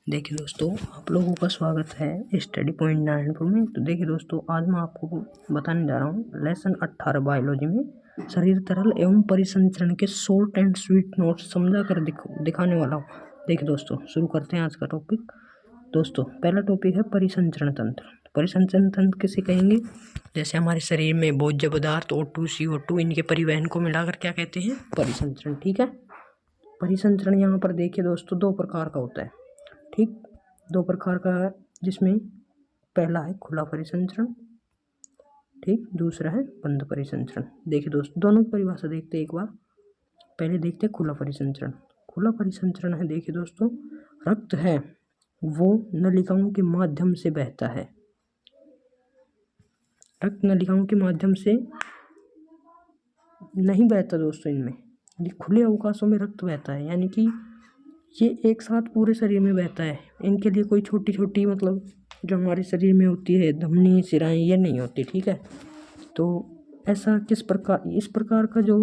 देखिए दोस्तों, आप लोगों का स्वागत है स्टडी पॉइंट 9 में। तो देखिए दोस्तों, आज मैं आपको बताने जा रहा हूँ लेसन 18 बायोलॉजी में शरीर तरल एवं परिसंचरण के शॉर्ट एंड स्वीट नोट्स समझा कर दिखाने वाला हूँ। देखिए दोस्तों, शुरू करते हैं आज का टॉपिक। दोस्तों, पहला टॉपिक है परिसंचरण तंत्र। परिसंचरण तंत्र किसे कहेंगे? जैसे हमारे शरीर में भोज्य पदार्थ O2, CO2 इनके परिवहन को मिलाकर क्या कहते हैं? परिसंचरण। ठीक है। परिसंचरण यहाँ पर देखिए दोस्तों, दो प्रकार का होता है। ठीक, दो प्रकार का है, जिसमें पहला है खुला परिसंचरण, ठीक, दूसरा है बंद परिसंचरण। देखिए दोस्तों, दोनों की परिभाषा देखते हैं एक बार। पहले देखते हैं खुला परिसंचरण। खुला परिसंचरण है, देखिए दोस्तों, रक्त है वो नलिकाओं के माध्यम से बहता है। रक्त नलिकाओं के माध्यम से नहीं बहता दोस्तों, इनमें ये खुले अवकाशों में रक्त बहता है, यानी कि ये एक साथ पूरे शरीर में बहता है। इनके लिए कोई छोटी छोटी मतलब जो हमारे शरीर में होती है धमनी शिराएं, ये नहीं होती। ठीक है। तो ऐसा इस प्रकार का जो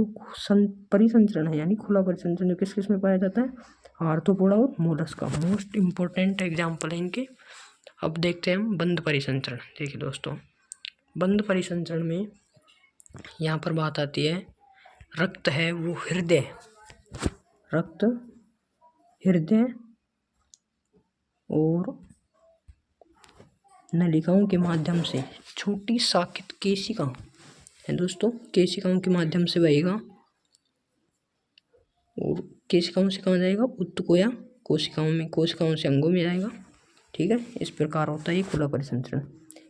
परिसंचरण है, यानी खुला परिसंचरण, जो किस किस में पाया जाता है? आर्थ्रोपोडा और मोलस्का मोस्ट इम्पोर्टेंट एग्जाम्पल है इनके। अब देखते हैं हम बंद परिसंचरण। देखिए दोस्तों, बंद परिसंचरण में यहाँ पर बात आती है, रक्त है वो हृदय और नलिकाओं के माध्यम से छोटी साकित केशिका है दोस्तों, केशिकाओं के माध्यम से बहेगा और केशिकाओं से कहाँ जाएगा? उत्तकों या कोशिकाओं से अंगों में जाएगा। ठीक है। इस प्रकार होता है ये खुला परिसंचरण।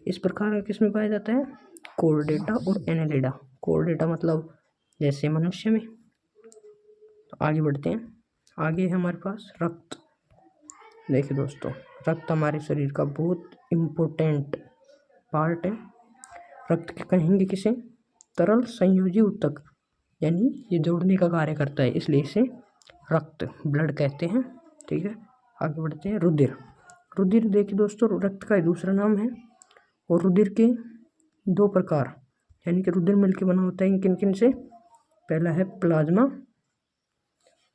इस प्रकार का किस में पाया जाता है? कोर्डेटा और एनेलिडा। कोर्डेटा मतलब जैसे मनुष्य में। तो आगे बढ़ते हैं। आगे है हमारे पास रक्त। देखिए दोस्तों, रक्त हमारे शरीर का बहुत इम्पोर्टेंट पार्ट है। रक्त कहेंगे किसे? तरल संयोजी ऊतक, यानी ये जोड़ने का कार्य करता है, इसलिए इसे रक्त ब्लड कहते हैं। ठीक है। आगे बढ़ते हैं। रुधिर देखिए दोस्तों, रक्त का दूसरा नाम है। और रुधिर के दो प्रकार, यानी कि रुधिर मिलकर बना होता है किन किन से? पहला है प्लाज्मा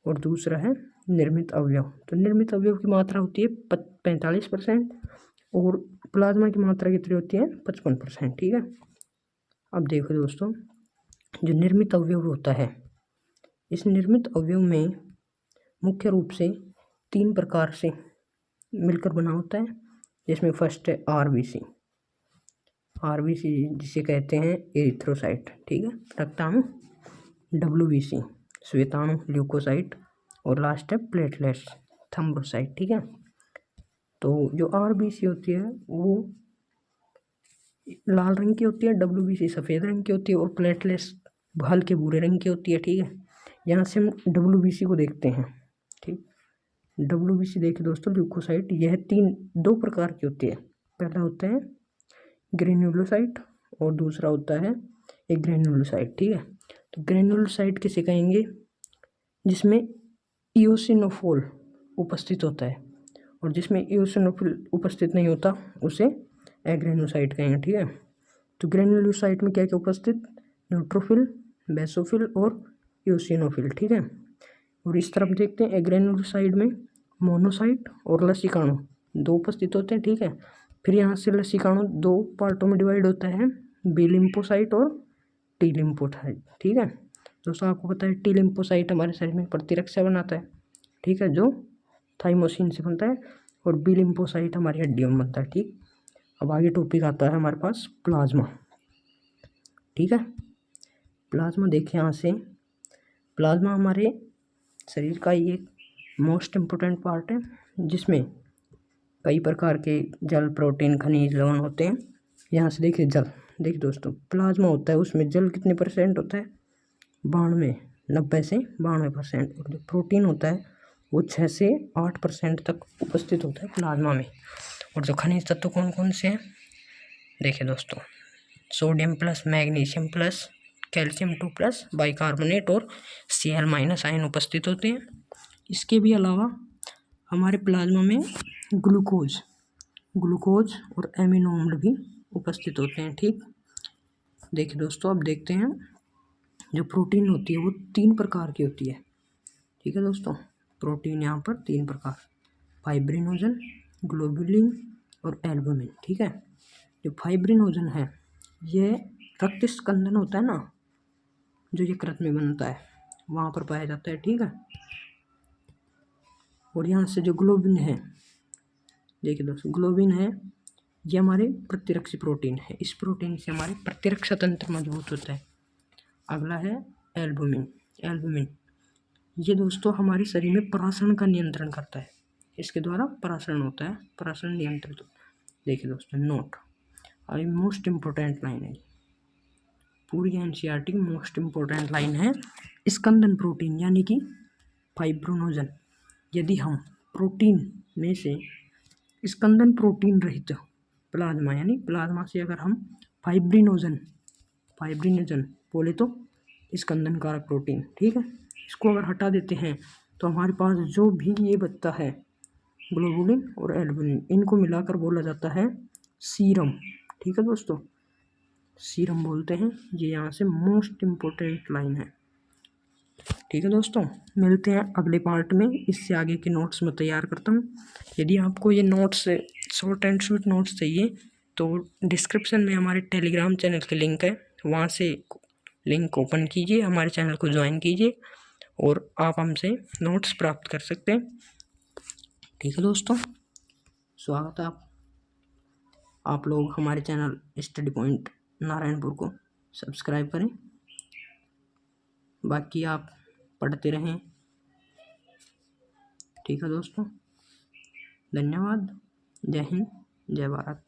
और दूसरा है निर्मित अवयव। तो निर्मित अवयव की मात्रा होती है 45% और प्लाज्मा की मात्रा कितनी होती है? 55%। ठीक है। अब देखो दोस्तों, जो निर्मित अवयव होता है, इस निर्मित अवयव में मुख्य रूप से 3 प्रकार से मिलकर बना होता है, जिसमें फर्स्ट है आरबीसी जिसे कहते हैं एरिथ्रोसाइट। ठीक है। रक्ताणु डब्ल्यूबीसी श्वेताणु ल्यूकोसाइट और लास्ट है प्लेटलेट्स थ्रोम्बोसाइट। ठीक है। तो जो आरबीसी होती है वो लाल रंग की होती है, डब्ल्यूबीसी सफ़ेद रंग की होती है और प्लेटलेट्स हल्के भूरे रंग की होती है। ठीक है। यहाँ से हम डब्ल्यूबीसी को देखते हैं। ठीक, डब्ल्यूबीसी देखिए दोस्तों, ल्यूकोसाइट, यह 2 प्रकार की होती है। पहला होता है ग्रेन्युलोसाइट और दूसरा होता है एक ग्रेन्युलोसाइट। ठीक है। तो ग्रेन्युलोसाइट किसे कहेंगे? जिसमें इओसिनोफिल उपस्थित होता है, और जिसमें इओसिनोफिल उपस्थित नहीं होता उसे एग्रेनुसाइट कहेंगे। ठीक है। तो ग्रेन्युलोसाइट में क्या क्या उपस्थित? न्यूट्रोफिल, बेसोफिल और इओसिनोफिल। ठीक है। और इस तरफ देखते हैं, एग्रेनुलोसाइट में मोनोसाइट और लसीकाणु 2 उपस्थित होते हैं। ठीक है। फिर यहाँ से लसीकाणु 2 पार्टों में डिवाइड होता है, बी लिम्फोसाइट और टी लिम्फोसाइट। ठीक है। दोस्तों, आपको पता है टी लिम्फोसाइट हमारे शरीर में प्रतिरक्षा बनाता है। ठीक है, जो थाइमोसिन से बनता है, और बी लिम्फोसाइट हमारी हड्डियों में बनता है। ठीक। अब आगे टॉपिक आता है हमारे पास प्लाज्मा। ठीक है। प्लाज्मा देखिए, यहाँ से प्लाज्मा हमारे शरीर का एक मोस्ट इम्पोर्टेंट पार्ट है, जिसमें कई प्रकार के जल, प्रोटीन, खनिज, लवण होते हैं। यहाँ से देखिए जल, देखिए दोस्तों, प्लाज्मा होता है उसमें जल कितने % होता है? 90 से 92%। और जो प्रोटीन होता है वो 6 से 8% तक उपस्थित होता है प्लाज्मा में। और जो खनिज तत्व कौन कौन से हैं? देखिए दोस्तों, sodium plus, magnesium plus, calcium 2+ bicarbonate और Cl- आयन उपस्थित होते हैं। इसके भी अलावा हमारे प्लाज्मा में ग्लूकोज और एमिनो अम्ल भी उपस्थित होते हैं। ठीक। देखिए दोस्तों, अब देखते हैं, जो प्रोटीन होती है वो 3 प्रकार की होती है। ठीक है दोस्तों, प्रोटीन यहाँ पर 3 प्रकार, फाइब्रिनोजन, ग्लोबुलिन और एल्बुमिन। ठीक है, जो फाइब्रिनोजन है ये रक्त स्कंदन होता है ना, जो यकृत में बनता है वहाँ पर पाया जाता है। ठीक है, और यहाँ से जो ग्लोबिन है, देखिए दोस्तों ग्लोबिन है, ये हमारे प्रतिरक्षी प्रोटीन है, इस प्रोटीन से हमारे प्रतिरक्षा तंत्र मजबूत होता है। अगला है एल्बुमिन। एल्बुमिन ये दोस्तों हमारे शरीर में परासरण का नियंत्रण करता है, इसके द्वारा परासरण होता है, परासरण नियंत्रित होता है। देखिए दोस्तों note, I most important line है, पूरी एनसीईआरटी की मोस्ट इम्पोर्टेंट लाइन है। स्कंदन प्रोटीन यानी कि फाइब्रोनोजन, यदि हम प्रोटीन में से स्कंदन प्रोटीन रहित प्लाज्मा यानी प्लाज्मा से अगर हम फाइब्रिनोजन बोले तो स्कंदन कारक प्रोटीन, ठीक है, इसको अगर हटा देते हैं तो हमारे पास जो भी ये बचता है ग्लोबुलिन और एल्बुमिन, इनको मिलाकर बोला जाता है सीरम। ठीक है दोस्तों, सीरम बोलते हैं। ये यहाँ से मोस्ट इम्पोर्टेंट लाइन है। ठीक है दोस्तों, मिलते हैं अगले पार्ट में, इससे आगे के नोट्स मैं तैयार करता हूँ। यदि आपको ये notes short and sweet notes चाहिए तो डिस्क्रिप्शन में हमारे टेलीग्राम चैनल की लिंक है, वहाँ से लिंक ओपन कीजिए, हमारे चैनल को ज्वाइन कीजिए और आप हमसे नोट्स प्राप्त कर सकते हैं। ठीक है दोस्तों, स्वागत है आप लोग हमारे चैनल स्टडी पॉइंट नारायणपुर को सब्सक्राइब करें, बाकी आप पढ़ते रहें। ठीक है दोस्तों, धन्यवाद, जय हिंद, जय भारत।